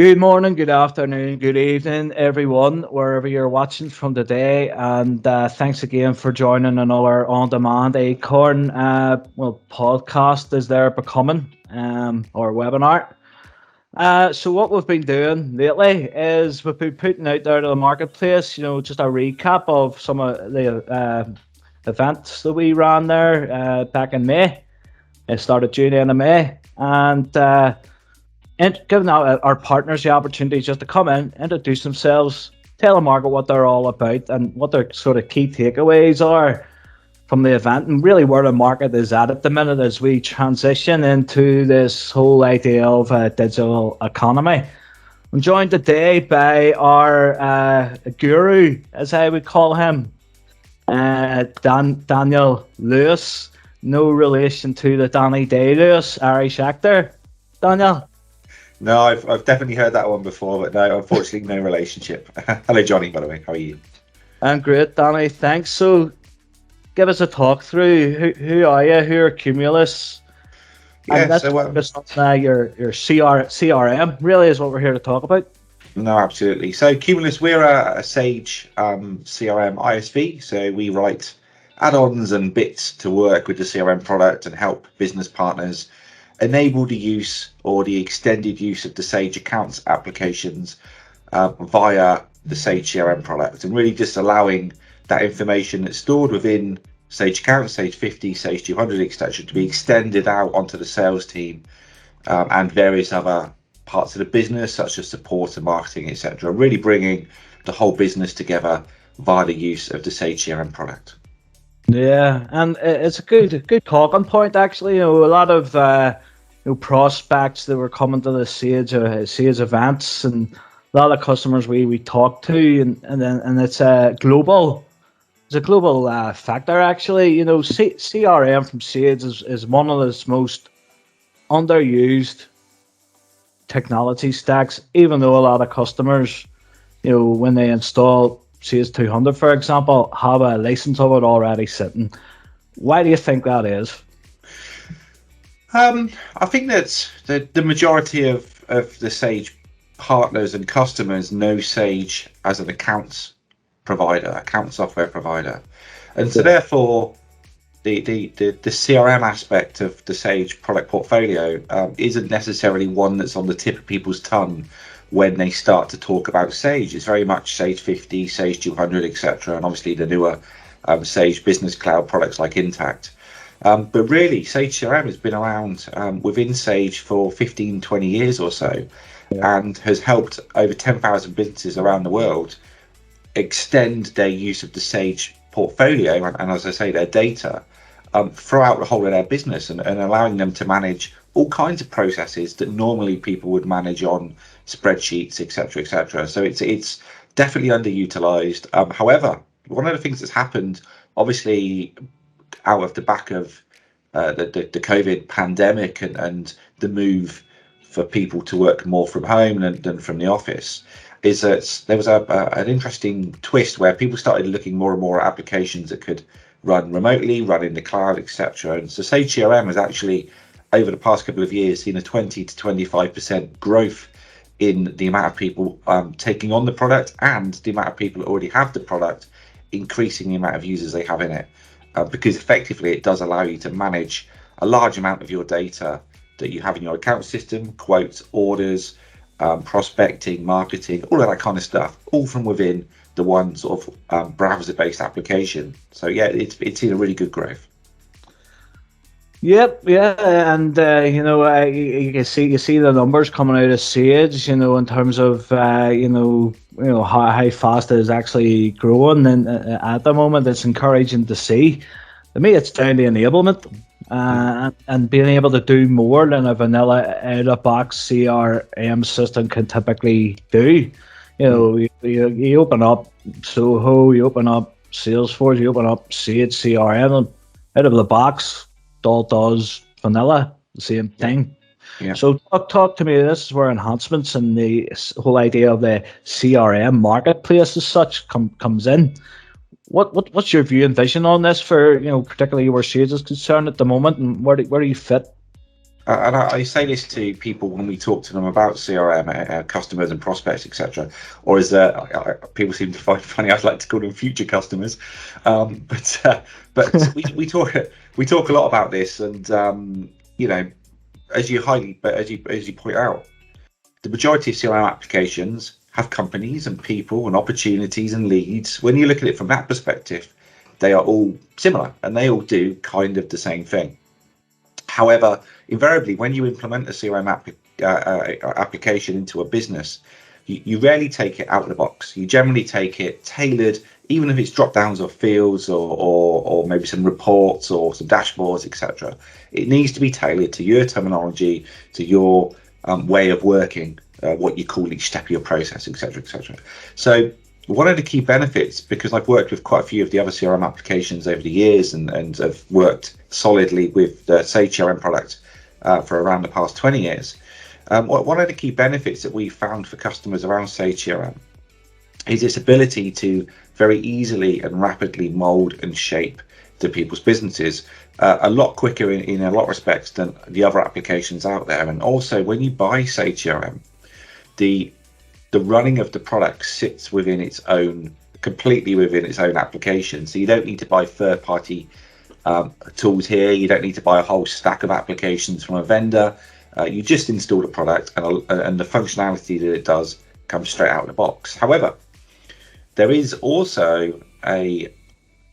Good morning, good afternoon, good evening, everyone, wherever you're watching from today. And thanks again for joining another on-demand Acorn podcast as they're becoming, or webinar. So what we've been doing lately is we've been putting out there to the marketplace, just a recap of some of the events that we ran there back in May. It started June and May, and giving our partners the opportunity just to come in, introduce themselves, tell the market what they're all about and what their sort of key takeaways are from the event, and really where the market is at the minute as we transition into this whole idea of a digital economy. I'm joined today by our guru, as I would call him, Daniel Lewis. No relation to the Danny Day-Lewis, Irish actor. Daniel. No, I've definitely heard that one before, but no, unfortunately, no relationship. Hello, Johnny, by the way. How are you? I'm great, Danny. Thanks. So, give us a talk through. Who are you? Who are Cumulus? Yeah, and let's focus on your CRM. Really, is what we're here to talk about. No, absolutely. So, Cumulus, we're a Sage CRM ISV. So, we write add-ons and bits to work with the CRM product and help business partners enable the use or the extended use of the Sage Accounts applications via the Sage CRM product, and really just allowing that information that's stored within Sage Accounts, Sage 50, Sage 200, etc., to be extended out onto the sales team and various other parts of the business, such as support and marketing, etc., really bringing the whole business together via the use of the Sage CRM product. Yeah, and it's a good talking point, actually. A lot of prospects that were coming to the Sage events, and a lot of customers we talk to, and it's a global factor, actually. CRM from Sage is one of the most underused technology stacks, even though a lot of customers, when they install Sage 200, for example, have a license of it already sitting. Why do you think that is? I think that the majority of the Sage partners and customers know Sage as an account software provider, and so therefore the CRM aspect of the Sage product portfolio isn't necessarily one that's on the tip of people's tongue when they start to talk about Sage. It's very much Sage 50, Sage 200, etc., and obviously the newer Sage Business Cloud products like Intacct. But really, Sage CRM has been around within Sage for 15, 20 years or so, and has helped over 10,000 businesses around the world extend their use of the Sage portfolio and as I say, their data throughout the whole of their business, and allowing them to manage all kinds of processes that normally people would manage on spreadsheets, etc., etc. So it's definitely underutilized. However, one of the things that's happened, obviously, out of the back of the COVID pandemic and the move for people to work more from home than from the office, is that there was an interesting twist where people started looking more and more at applications that could run remotely, run in the cloud, etc. And so Sage CRM has actually, over the past couple of years, seen a 20 to 25% growth in the amount of people taking on the product, and the amount of people that already have the product increasing the amount of users they have in it. Because effectively it does allow you to manage a large amount of your data that you have in your account system, quotes, orders, prospecting, marketing, all of that kind of stuff, all from within the one sort of browser-based application. So yeah, it's seen a really good growth. Yep, yeah, and you can see the numbers coming out of Sage, in terms of how fast it is actually growing, and at the moment it's encouraging to see. To me, it's down to enablement and being able to do more than a vanilla out-of-box CRM system can typically do. You open up Soho, you open up Salesforce, you open up Sage CRM, and out of the box, all does vanilla, the same thing. Yeah. So talk to me. This is where enhancements and the whole idea of the CRM marketplace as such comes in. What's your view and vision on this for particularly where Sage is concerned at the moment, and where do you fit? And I say this to people when we talk to them about CRM, customers and prospects, etc. Or as people seem to find funny, I'd like to call them future customers. But we talk a lot about this, and as you point out, the majority of CRM applications have companies and people and opportunities and leads. When you look at it from that perspective, they are all similar and they all do kind of the same thing. However, invariably, when you implement a CRM application into a business, you rarely take it out of the box. You generally take it tailored, even if it's drop downs or fields or maybe some reports or some dashboards, etc. It needs to be tailored to your terminology, to your way of working, what you call each step of your process, etc., etc. So one of the key benefits, because I've worked with quite a few of the other CRM applications over the years and have worked solidly with the Sage CRM product for around the past 20 years, one of the key benefits that we found for customers around Sage CRM is its ability to very easily and rapidly mold and shape the people's businesses a lot quicker in a lot of respects than the other applications out there. And also, when you buy Sage CRM, the running of the product sits completely within its own application. So you don't need to buy third-party tools here. You don't need to buy a whole stack of applications from a vendor. You just install the product, and the functionality that it does comes straight out of the box. However, there is also a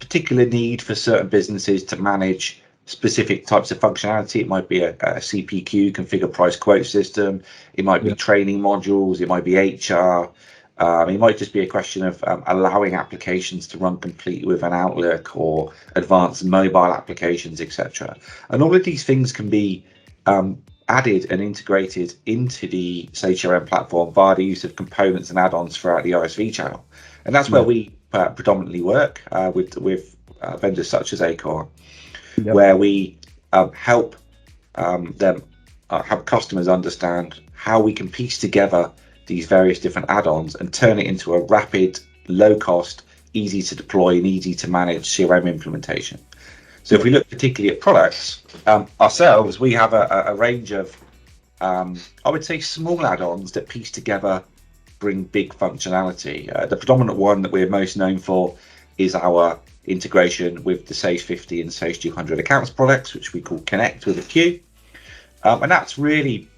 particular need for certain businesses to manage specific types of functionality. It might be a CPQ, configure price quote system. It might be training modules. It might be HR. It might just be a question of allowing applications to run completely with an Outlook or advanced mobile applications, etc. And all of these things can be added and integrated into the Sage CRM platform via the use of components and add-ons throughout the RSV channel. And that's where we predominantly work with vendors such as Acorn. Where we help have customers understand how we can piece together these various different add-ons and turn it into a rapid, low-cost, easy to deploy and easy to manage CRM implementation. So if we look particularly at products ourselves, we have a range of, I would say, small add-ons that piece together, bring big functionality. The predominant one that we're most known for is our integration with the Sage 50 and Sage 200 accounts products, which we call Connect with a Q. And that's really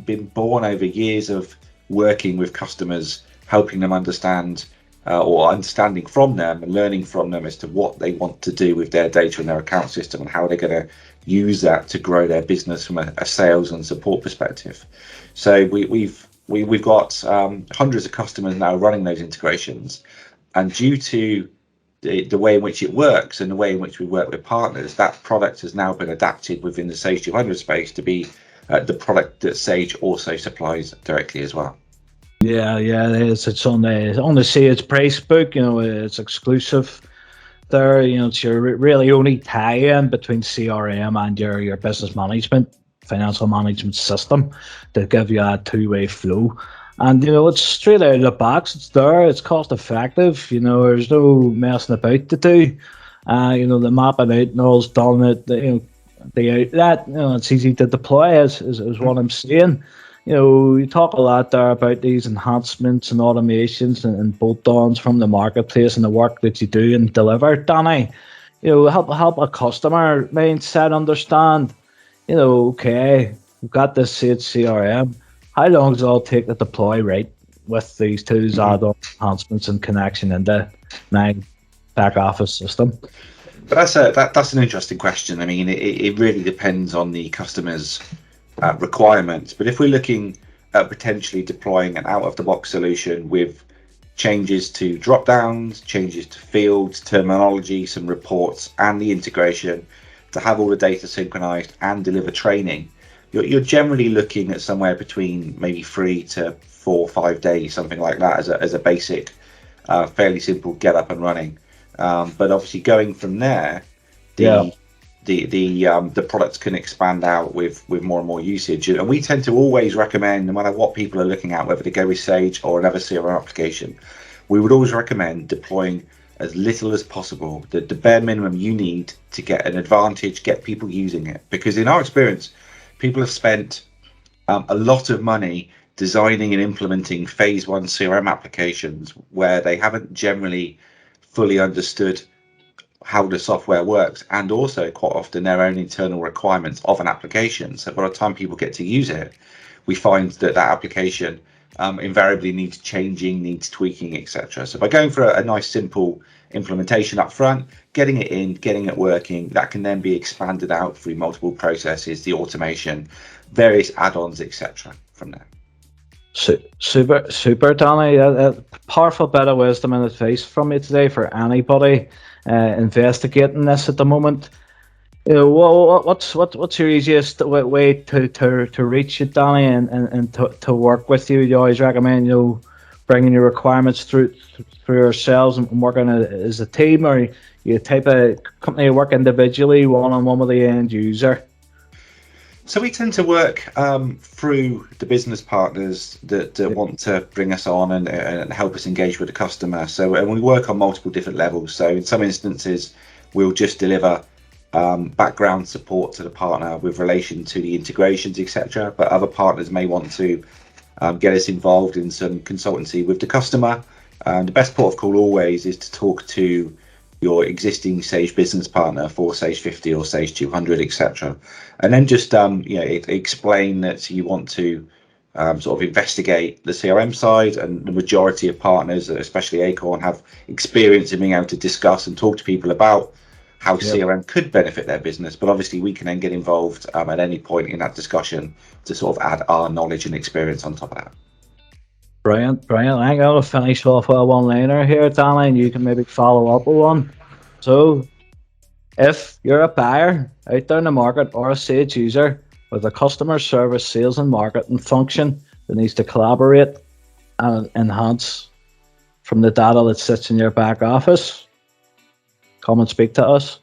been born over years of working with customers, helping them understand or understanding from them and learning from them as to what they want to do with their data and their account system and how they're going to use that to grow their business from a sales and support perspective. So we've got hundreds of customers now running those integrations, and due to the way in which it works and the way in which we work with partners, that product has now been adapted within the Sage 200 space to be the product that Sage also supplies directly as well. Yeah, it is. It's on the Sage price book. It's exclusive there. It's your really only tie-in between CRM and your business management, financial management system to give you a two-way flow. And it's straight out of the box. It's there. It's cost effective. There's no messing about to do. The mapping out and all's done. The outlet. It's easy to deploy. Is what I'm saying. You talk a lot there about these enhancements and automations and bolt-ons from the marketplace and the work that you do and deliver, Danny. Help a customer mindset understand. Okay, we've got this Sage CRM. How long does it all take to deploy right with these tools, add-on enhancements and connection into my back office system? But that's an interesting question. I mean, it really depends on the customer's requirements. But if we're looking at potentially deploying an out-of-the-box solution with changes to drop-downs, changes to fields, terminology, some reports, and the integration to have all the data synchronized and deliver training, you're generally looking at somewhere between maybe 3 to 4 or 5 days, something like that, as a basic, fairly simple get up and running. But obviously, going from there, the products can expand out with more and more usage. And we tend to always recommend, no matter what people are looking at, whether to go with Sage or another CRM application, we would always recommend deploying as little as possible, the bare minimum you need to get an advantage, get people using it. Because in our experience, People have spent a lot of money designing and implementing phase one CRM applications where they haven't generally fully understood how the software works, and also quite often their own internal requirements of an application. So by the time people get to use it, we find that application invariably needs changing, needs tweaking, etc. So by going for a nice simple implementation up front, getting it in, getting it working, that can then be expanded out through multiple processes, the automation, various add-ons, etc. from there. Super, Danny. A powerful bit of wisdom and advice from you today for anybody investigating this at the moment. You know, what's your easiest way to reach you, Danny, and to work with you? You always recommend, you know, bringing your requirements through yourselves and working as a team, or you type of company you work individually, one-on-one with the end user? So we tend to work through the business partners that want to bring us on and help us engage with the customer. So and we work on multiple different levels. So in some instances, we'll just deliver background support to the partner with relation to the integrations, etc. But other partners may want to get us involved in some consultancy with the customer. The best port of call always is to talk to your existing Sage business partner for Sage 50 or Sage 200, etc. And then just explain that you want to sort of investigate the CRM side, and the majority of partners, especially Acorn, have experience in being able to discuss and talk to people about how CRM could benefit their business. But obviously we can then get involved at any point in that discussion to sort of add our knowledge and experience on top of that. Brilliant. I'm going to finish off with a one-liner here, Danny, and you can maybe follow up with one. So, if you're a buyer out there in the market or a Sage user with a customer service, sales and marketing function that needs to collaborate and enhance from the data that sits in your back office, come and speak to us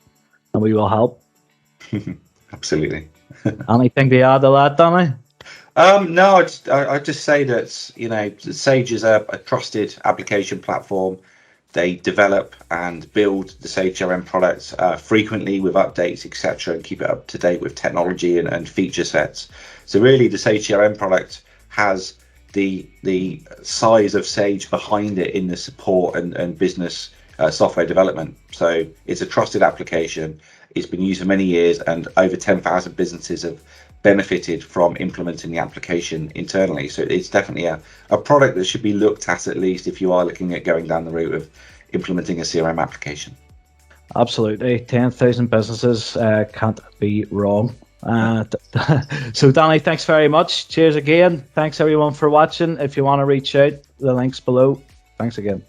and we will help. Absolutely. Anything to add to that, Danny? No, I just say that, you know, Sage is a trusted application platform. They develop and build the Sage CRM products frequently with updates, etc., and keep it up to date with technology and feature sets. So really, the Sage CRM product has the size of Sage behind it in the support and business software development. So it's a trusted application. It's been used for many years, and over 10,000 businesses have benefited from implementing the application internally. So it's definitely a product that should be looked at least if you are looking at going down the route of implementing a CRM application. Absolutely. 10,000 businesses can't be wrong. So Danny, thanks very much. Cheers again. Thanks everyone for watching. If you want to reach out, the link's below. Thanks again.